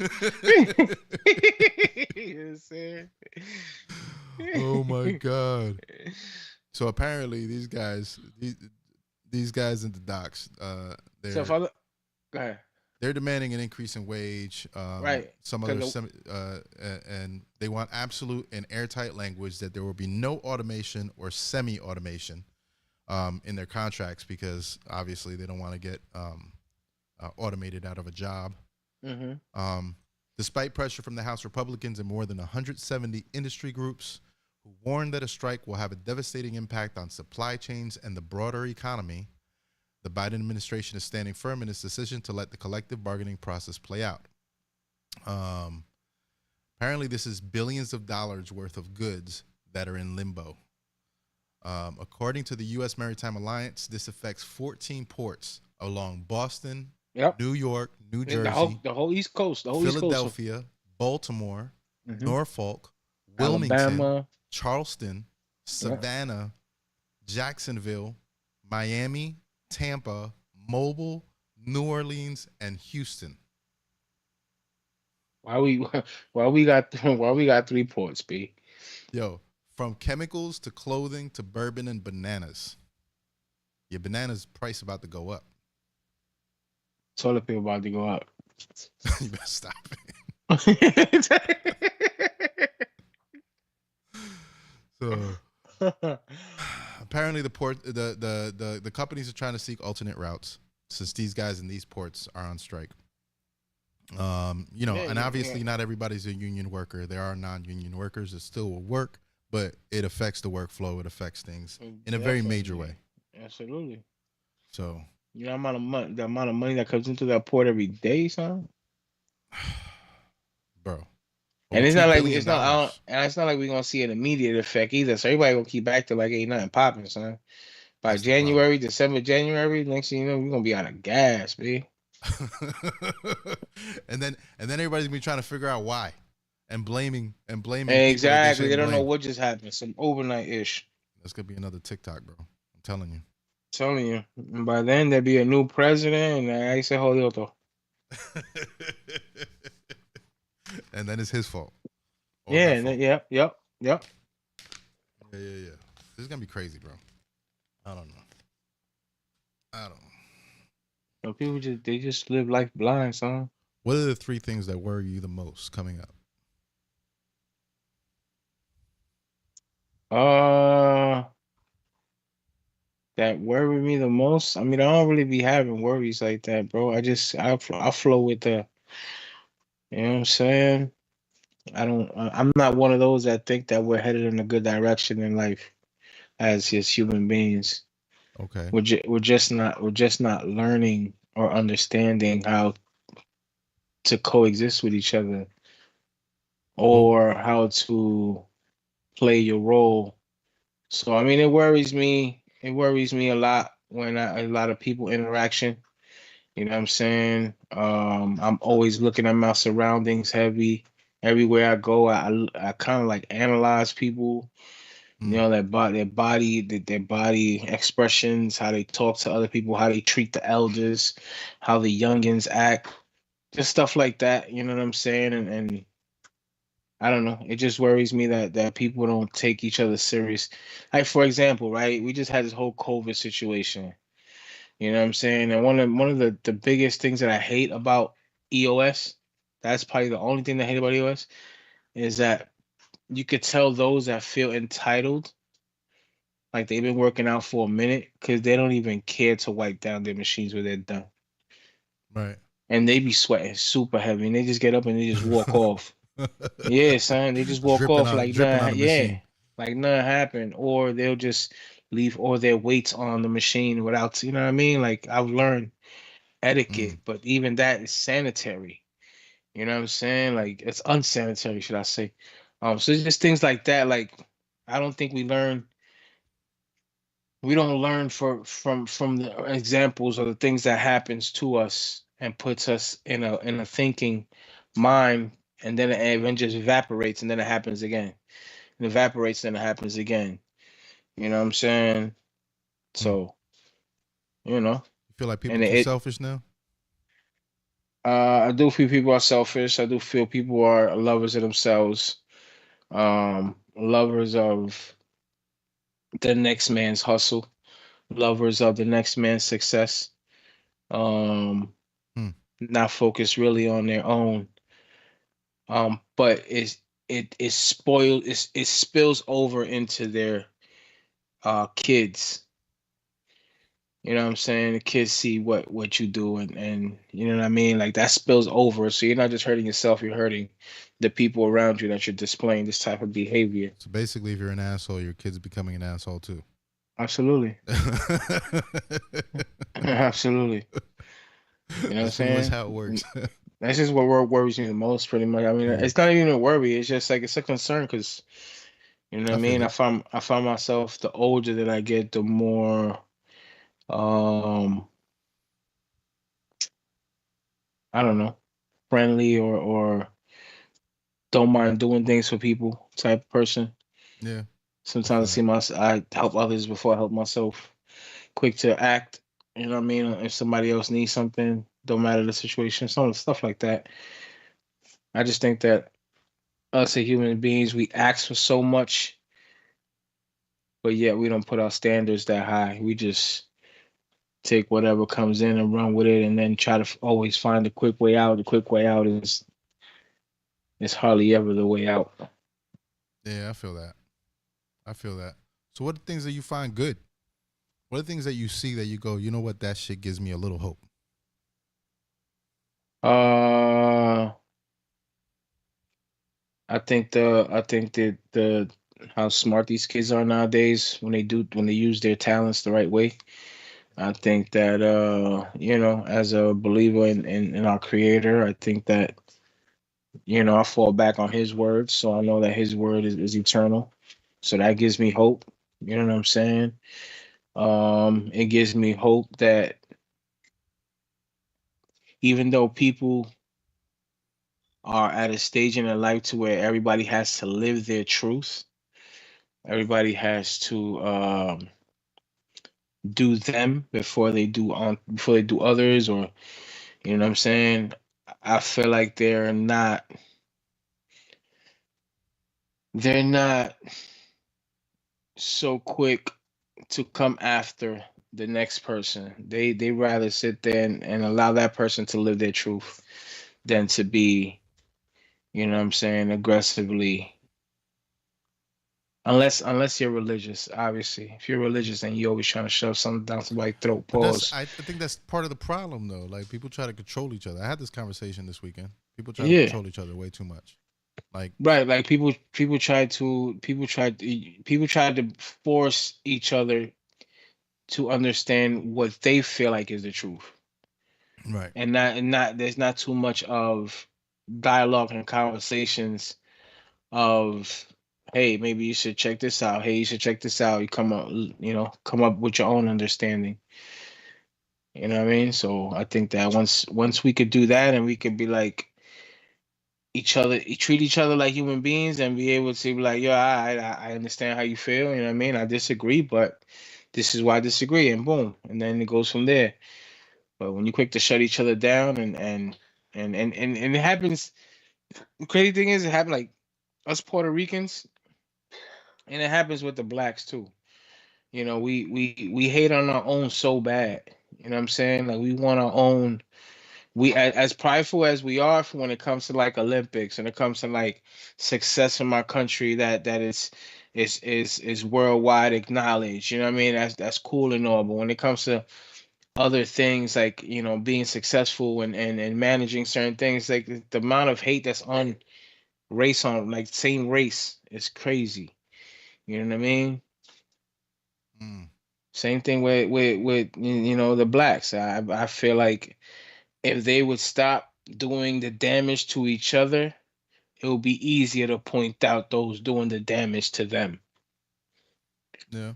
You know what I'm saying? Oh my god. So apparently these guys in the docks, So if I look, go ahead. they're demanding an increase in wage. Right. Some other and they want absolute and airtight language that there will be no automation or semi-automation in their contracts, because obviously they don't want to get automated out of a job. Mm-hmm. Despite pressure from the House Republicans and more than 170 industry groups who warn that a strike will have a devastating impact on supply chains and the broader economy, the Biden administration is standing firm in its decision to let the collective bargaining process play out. Apparently, this is billions of dollars worth of goods that are in limbo. According to the U.S. Maritime Alliance, this affects 14 ports along Boston, New York, New Jersey, the whole East Coast, the whole Philadelphia, East Coast. Baltimore, Mm-hmm. Norfolk, Wilmington, Alabama, Charleston, Savannah, Jacksonville, Miami, Tampa, Mobile, New Orleans, and Houston. Why we got 3 ports, B? Yo, from chemicals to clothing to bourbon and bananas. Your bananas price about to go up. Toilet paper about to go up. You better stop it. So apparently the companies are trying to seek alternate routes since these guys in these ports are on strike. And obviously not everybody's a union worker. There are non-union workers that still will work, but it affects the workflow. It affects things in a very major way. Absolutely. So you know the amount of money that comes into that port every day, son. Bro. And it's not like it's not like we're gonna see an immediate effect either. So everybody gonna keep acting like ain't nothing popping, son. By That's January, December, January, next thing you know, we're gonna be out of gas, B. and then everybody's gonna be trying to figure out why and blaming exactly. They don't know what just happened. Some overnight ish. That's gonna be another TikTok, bro. I'm telling you. And by then there'll be a new president, and I say jodido. And then it's his fault. Yeah, yep. Yeah. This is gonna be crazy, bro. I don't know. So people just live life blind, son. What are the 3 things that worry you the most coming up? That worry me the most. I mean, I don't really be having worries like that, bro. I flow with the. You know what I'm saying? I'm not one of those that think that we're headed in a good direction in life as human beings. Okay. We're just not learning or understanding how to coexist with each other or how to play your role. So I mean, it worries me a lot when a lot of people interaction. You know what I'm saying? I'm always looking at my surroundings heavy. Everywhere I go, I kind of like analyze people. You know, their body expressions, how they talk to other people, how they treat the elders, how the youngins act, just stuff like that. You know what I'm saying? And I don't know. It just worries me that people don't take each other serious. Like for example, right? We just had this whole COVID situation. You know what I'm saying? And one of the biggest things that I hate about EOS, that's probably the only thing that I hate about EOS, is that you could tell those that feel entitled, like they've been working out for a minute, because they don't even care to wipe down their machines when they're done. Right. And they be sweating super heavy and they just get up and they just walk off. Yeah, son, they just walk off like Dripping on nothing. the Yeah, machine. like nothing happened, or they'll just leave all their weights on the machine without, you know what I mean? Like I've learned etiquette, Mm. but even that is sanitary. You know what I'm saying? Like it's unsanitary, should I say? So it's just things like that. Like I don't think we don't learn from the examples or the things that happens to us and puts us in a thinking mind, and then it just evaporates and then it happens again. It evaporates, then it happens again. You know what I'm saying? Mm. So, you know, You feel like people and too it selfish now? I do feel people are selfish. I do feel people are lovers of themselves, lovers of the next man's hustle, lovers of the next man's success. Um, Hmm. not focused really on their own. But it is spoiled. It spills over into their kids. You know what I'm saying? The kids see what you do, and you know what I mean. Like that spills over, so you're not just hurting yourself. You're hurting the people around you that you're displaying this type of behavior. So basically, if you're an asshole, your kid's becoming an asshole too. Absolutely, absolutely. You know what I'm That's pretty much saying? how it works. That's just what worries me the most, pretty much. I mean, Yeah, it's not even a worry. It's just like it's a concern because you know what I I feel mean. it. I find myself the older that I get, the more um I don't know, friendly or don't mind doing things for people type of person. Yeah, I Sometimes feel it. I help others before I help myself. Quick to act, you know what I mean? If somebody else needs something, don't matter the situation, some stuff like that. I just think that us as human beings, we ask for so much, but yet we don't put our standards that high. We just take whatever comes in and run with it, and then try to always find the quick way out. The quick way out is hardly ever the way out. Yeah, I feel that. I feel that. So, what are things that you find good? What are things that you see that you go, you know what, that shit gives me a little hope? Uh, I think that the how smart these kids are nowadays when they use their talents the right way. I think that you know, as a believer in our creator, I think that, you know, I fall back on his word. So I know that his word is eternal. So that gives me hope. You know what I'm saying? It gives me hope that even though people are at a stage in their life to where everybody has to live their truth, everybody has to do them before they do others, or you know what I'm saying? I feel like they're not so quick to come after the next person. They rather sit there and allow that person to live their truth than to be, you know what I'm saying, aggressively. Unless you're religious, obviously. If you're religious and you're always trying to shove something down somebody's throat, But that's pause. I think that's part of the problem though. Like people try to control each other. I had this conversation this weekend. People try to Yeah. control each other way too much. Like Right, like people tried to force each other to understand what they feel like is the truth. right. And not there's not too much of dialogue and conversations of, hey, maybe you should check this out. Hey, you should check this out. Come up with your own understanding. You know what I mean? So I think that once we could do that and we could be like treat each other like human beings and be able to be like, yo, I understand how you feel. You know what I mean? I disagree, but this is why I disagree, and boom, and then it goes from there. But when you're quick to shut each other down and it happens, the crazy thing is it happened like us Puerto Ricans, and it happens with the blacks too. You know, we hate on our own so bad. You know what I'm saying? Like we want our own. We as prideful as we are when it comes to like Olympics and it comes to like success in my country that is worldwide acknowledged. You know what I mean? That's cool and all. But when it comes to other things like being successful and managing certain things, like the amount of hate that's on race on like same race is crazy. You know what I mean? Mm. Same thing with the blacks. I feel like if they would stop doing the damage to each other, it would be easier to point out those doing the damage to them. Yeah.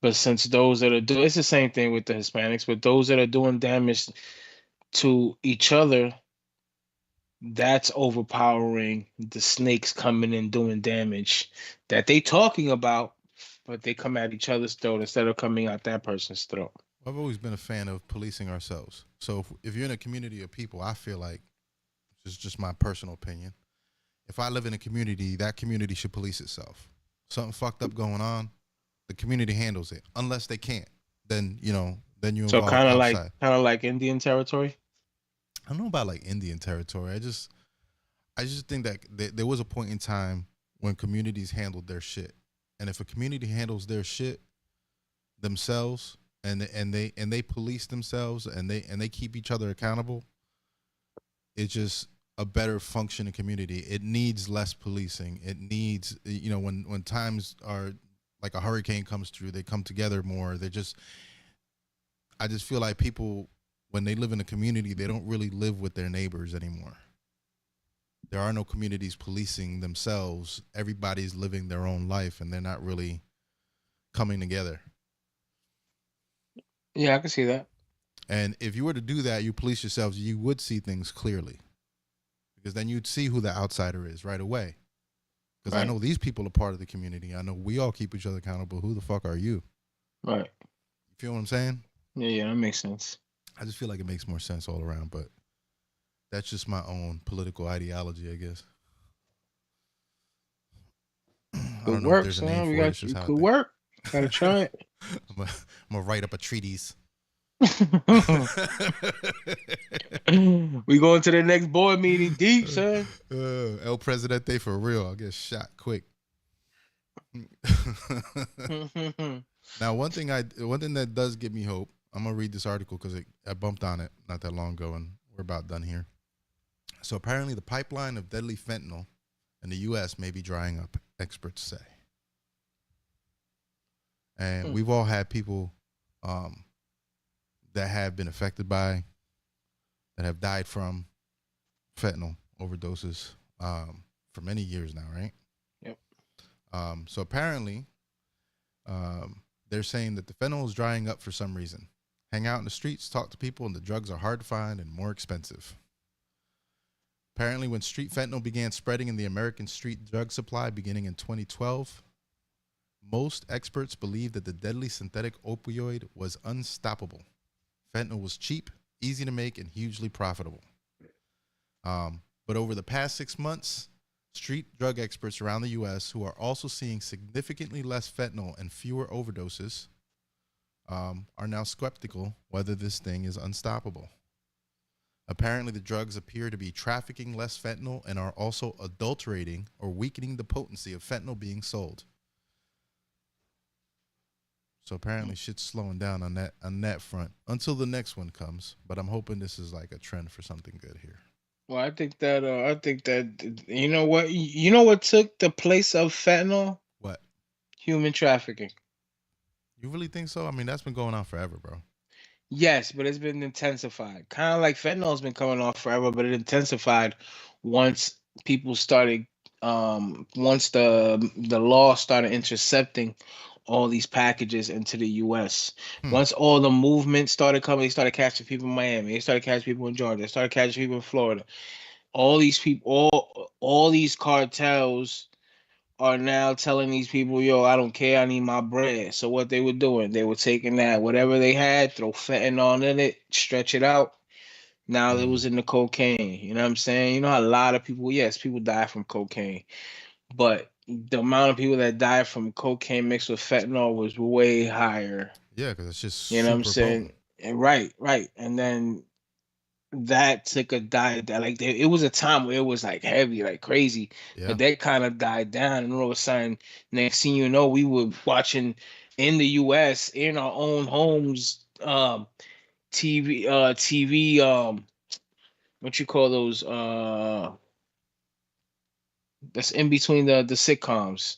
But since those that are doing, it's the same thing with the Hispanics, but those that are doing damage to each other, that's overpowering the snakes coming and doing damage that they talking about, but they come at each other's throat instead of coming out that person's throat. I've always been a fan of policing ourselves. So if you're in a community of people, I feel like, this is just my personal opinion, if I live in a community, that community should police itself. Something fucked up going on, the community handles it. Unless they can't, then then you So involve outside. kind of like Indian territory. I don't know about like Indian territory. I just think that there was a point in time when communities handled their shit, and if a community handles their shit themselves and they police themselves and they keep each other accountable, it's just a better functioning community. It needs less policing. It needs when times are like a hurricane comes through, they come together more. I just feel like people, when they live in a community, they don't really live with their neighbors anymore. There are no communities policing themselves. Everybody's living their own life, and they're not really coming together. Yeah, I can see that. And if you were to do that, you police yourselves, you would see things clearly, because then you'd see who the outsider is right away. Because I know these people are part of the community. I know we all keep each other accountable. Who the fuck are you? Right. You feel what I'm saying? Yeah, that makes sense. I just feel like it makes more sense all around, but that's just my own political ideology, I guess. I don't know if there's a name for it. It could work. Gotta try it. I'm gonna write up a treatise. We going to the next board meeting deep, son. El Presidente for real. I'll get shot quick. Now, one thing that does give me hope. I'm gonna read this article because I bumped on it not that long ago, and we're about done here. So apparently, the pipeline of deadly fentanyl in the U.S. may be drying up, experts say. And we've all had people that have been affected by, that have died from fentanyl overdoses for many years now, right? Yep. So apparently, they're saying that the fentanyl is drying up for some reason. Hang out in the streets, talk to people, and the drugs are hard to find and more expensive. Apparently, when street fentanyl began spreading in the American street drug supply beginning in 2012, most experts believed that the deadly synthetic opioid was unstoppable. Fentanyl was cheap, easy to make, and hugely profitable. But over the past 6 months, street drug experts around the U.S. who are also seeing significantly less fentanyl and fewer overdoses are now skeptical whether this thing is unstoppable. Apparently, the drugs appear to be trafficking less fentanyl and are also adulterating or weakening the potency of fentanyl being sold. So apparently shit's slowing down on that front until the next one comes. But I'm hoping this is like a trend for something good here. Well, I think that you know what took the place of fentanyl? What? Human trafficking. You really think so? I mean, that's been going on forever, bro. Yes, but it's been intensified. Kind of like fentanyl's been coming on forever, but it intensified once people started once the law started intercepting all these packages into the US. Once all the movement started coming, they started catching people in Miami, they started catching people in Georgia, they started catching people in Florida. All these people, all these cartels are now telling these people, yo, I don't care, I need my bread. So what they were doing, they were taking that, whatever they had, throw fentanyl in it, stretch it out. Now it was in the cocaine. You know what I'm saying? You know how a lot of people, yes, people die from cocaine. but the amount of people that died from cocaine mixed with fentanyl was way higher. Yeah, because it's just You know what I'm super saying? potent. And right. And then that took a dive that like it was a time where it was like heavy, like crazy, Yeah. but that kind of died down, and all of a sudden, next thing you know, we were watching in the U.S. in our own homes, TV, what you call those, that's in between the sitcoms,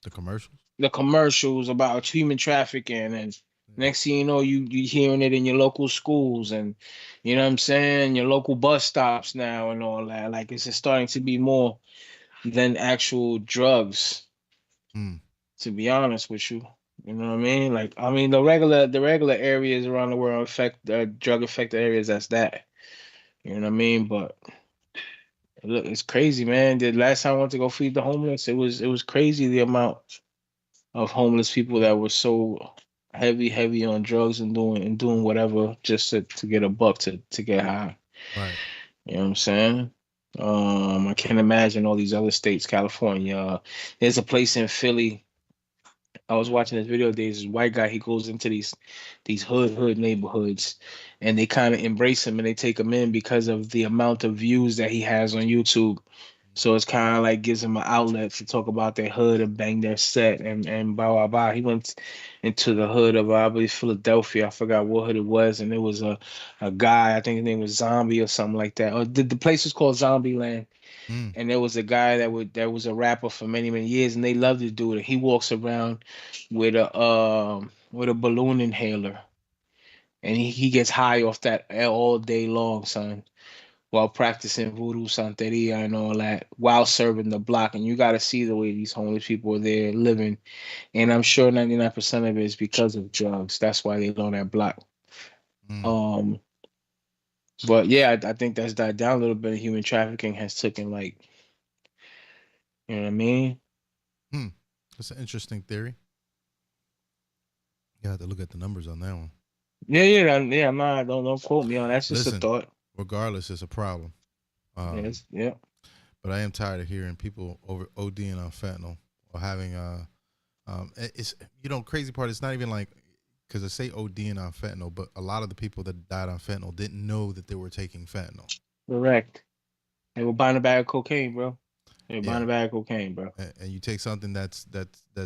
The commercials. the commercials about human trafficking, and Yeah. next thing you know, you hearing it in your local schools, and you know what I'm saying, your local bus stops now and all that. Like it's just starting to be more than actual drugs, Mm. to be honest with you. You know what I mean? Like I mean the regular areas around the world affect drug affected areas. That's that. You know what I mean? But look, it's crazy, man. The last time I went to go feed the homeless, it was crazy the amount of homeless people that were so heavy on drugs and doing whatever just to get a buck to get high. Right. You know what I'm saying? I can't imagine all these other states, California. There's a place in Philly. I was watching this video. There's this white guy. He goes into these hood neighborhoods, and they kind of embrace him and they take him in because of the amount of views that he has on YouTube. So it's kind of like gives him an outlet to talk about their hood and bang their set and blah blah blah. He went into the hood of I believe Philadelphia. I forgot what hood it was, and it was a guy. I think his name was Zombie or something like that. Or the place was called Zombie Land, Mm. and there was a guy that was a rapper for many years, and they loved to do it. He walks around with a balloon inhaler, and he gets high off that all day long, son, while practicing voodoo santeria and all that, while serving the block. And you got to see the way these homeless people are there living. And I'm sure 99% of it is because of drugs. That's why they on that block. Mm. Um, but yeah, I think that's died down a little bit. Human trafficking has taken like, you know what I mean? Hmm. That's an interesting theory. You have to look at the numbers on that one. Yeah. Nah, don't quote me on. That's just a Listen, thought. regardless, it's a problem. Yes, yeah. But I am tired of hearing people over ODing on fentanyl or having it's crazy part. It's not even like because I say ODing on fentanyl, but a lot of the people that died on fentanyl didn't know that they were taking fentanyl. Correct. They were buying a bag of cocaine, bro. They were Yeah, buying a bag of cocaine, bro. and you take something that's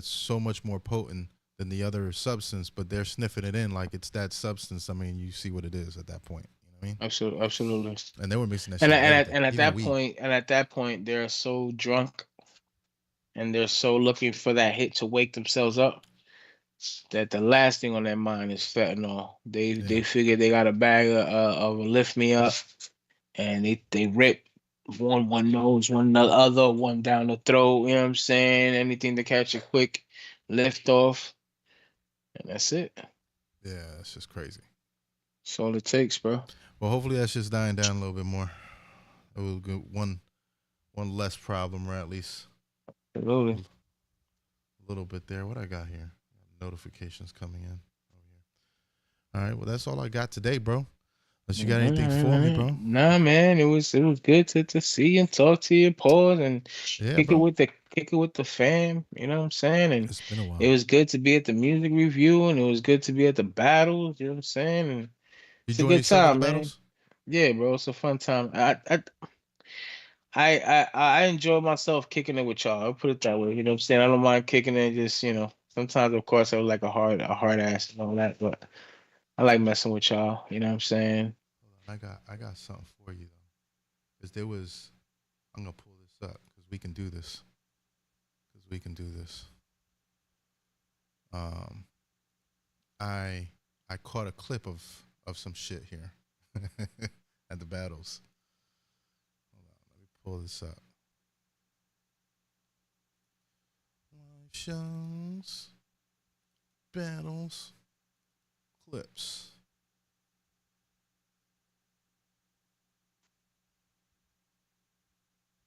so much more potent than the other substance, but they're sniffing it in like it's that substance. I mean, you see what it is at that point. You know what I mean? Absolutely. And they were mixing that And shit at, with and at, everything, and at even that weed. point, they're so drunk and they're so looking for that hit to wake themselves up that the last thing on their mind is fentanyl. They Yeah. figure they got a bag of a lift me up, and they rip one nose, one the other, one down the throat. You know what I'm saying? Anything to catch a quick lift off, and that's it. Yeah, that's just crazy. That's all it takes, bro. Well, hopefully that's just dying down a little bit more. It will get one less problem, or at least Absolutely. a little bit there. What I got here? Notifications coming in. All right. Well, that's all I got today, bro. Unless you got anything for me, bro. Nah, man, it was good to see and talk to you, pause and Yeah, kick it bro. with the fam. You know what I'm saying? And It's been a it while. was good to be at the music review, and it was good to be at the battles. You know what I'm saying? And You it's a join good yourself at the time, man. battles? Yeah, bro, it's a fun time. I enjoy myself kicking it with y'all. I'll put it that way. You know what I'm saying? I don't mind kicking it. Just sometimes of course I would like a hard ass and all that, but I like messing with y'all. You know what I'm saying? I got something for you though, because I'm gonna pull this up because we can do this. I caught a clip of some shit here at the battles. Hold on, let me pull this up. Live shows, battles, clips.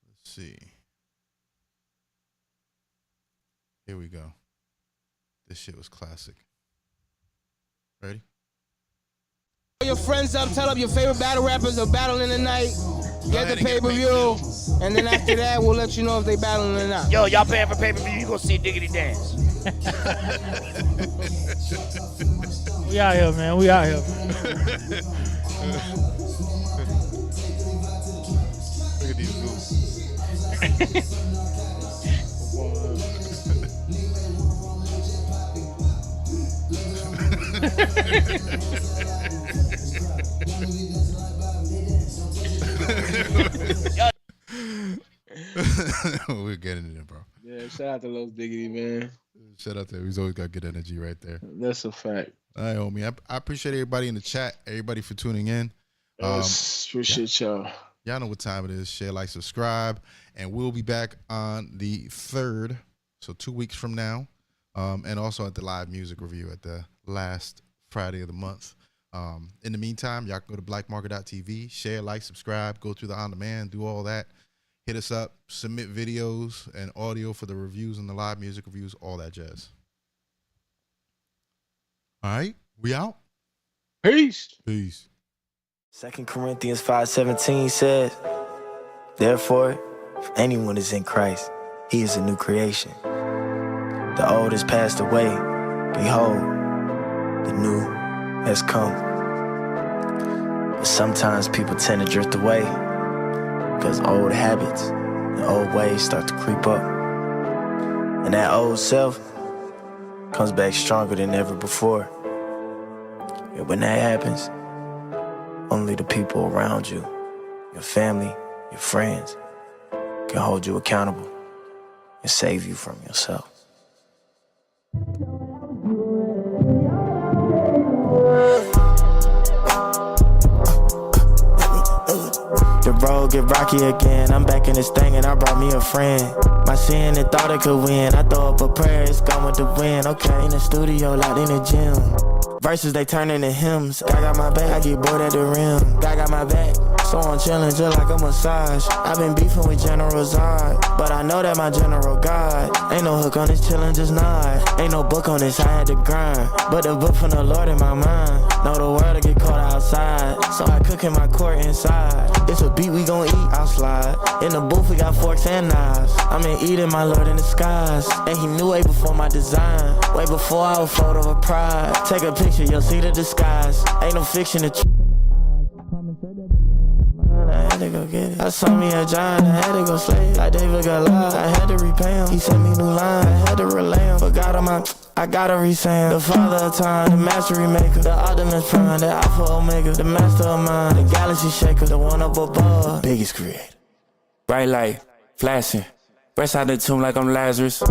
Let's see. Here we go. This shit was classic. Ready? Your friends up, tell up your favorite battle rappers are battling tonight. Get the pay-per-view, and then after that, we'll let you know if they battling or not. Yo, y'all paying for pay-per-view, you gonna see Diggity dance. We out here, man. We out here. Look at these moves. We're getting it, bro. Yeah, shout out to Los Diggity, man. Shout out to him. He's always got good energy right there. That's a fact. All right, homie. I appreciate everybody in the chat, everybody for tuning in. Appreciate y'all. Y'all know what time it is. Share, like, subscribe. And we'll be back on the 3rd, so 2 weeks from now. And also at the live music review at the last Friday of the month. In the meantime, y'all can go to blackmarket.tv, share, like, subscribe, go through the on-demand, do all that. Hit us up, submit videos and audio for the reviews and the live music reviews, all that jazz. All right, we out. Peace. Peace. 2 Corinthians 5:17 says, therefore, if anyone is in Christ, he is a new creation. The old has passed away. Behold, the new has come. But sometimes people tend to drift away because old habits and old ways start to creep up. And that old self comes back stronger than ever before. And when that happens, only the people around you, your family, your friends, can hold you accountable and save you from yourself. The road get rocky again. I'm back in this thing and I brought me a friend. My sin and thought it could win. I throw up a prayer, it's gone with the wind. Okay, in the studio, locked in the gym. Verses they turn into hymns. God got my back, I get bored at the rim. God got my back, so I'm chillin' just like a massage. I've been beefing with General Zod, but I know that my General God. Ain't no hook on this, chillin', just nod. Ain't no book on this, I had to grind. But the book from the Lord in my mind. Know the world to get caught outside, so I cook in my court inside. It's a beat we gon' eat, I'll slide. In the booth we got forks and knives. I'm in Eden, my Lord in the skies. And he knew way before my design, way before I was photo of pride. Take a picture, you'll see the disguise. Ain't no fiction, the truth. I had to go get it. I saw me a giant, I had to go slay it. Like David Goliath, I had to repay him. He sent me new line, I had to relay him. Forgot on my, I gotta re-say him. The father of time, the mastery maker, the Optimus Prime, the Alpha Omega, the master of mind, the galaxy shaker, the one up above, the biggest creator. Bright light, flashing, fresh out the tomb like I'm Lazarus.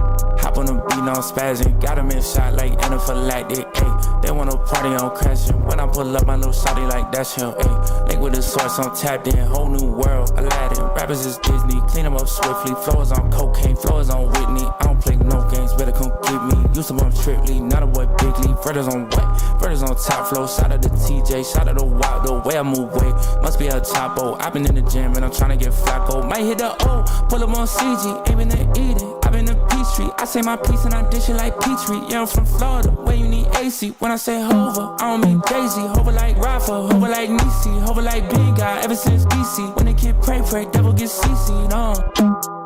Hop on the beat, now I'm spazzing. Got him in shot like anaphylactic, ayy. They wanna party, I'm crashing. When I pull up my little shawty like that's him, ayy. Link with the source, I'm tapped in. Whole new world, Aladdin. Rappers is Disney, clean them up swiftly. Flows on cocaine, flows on Whitney. I don't play no games, better come get me. Used to bump Tripley, not a boy Bigly. Brothers on what? Brothers on top flow. Shout out to TJ, shout out to Wild, the way I move weight. Must be a topo. I've been in the gym and I'm trying to get Flacco. Might hit the O, pull up on CG, aiming at Eden. I've been to Peachtree, I say my piece and I dish it like Petrie. Yeah, I'm from Florida, where you need AC. When I say hover, I don't mean Daisy. Hover like Rafa, hover like Nisi, hover like Big Guy ever since BC. When the kid pray, devil gets CC'd on.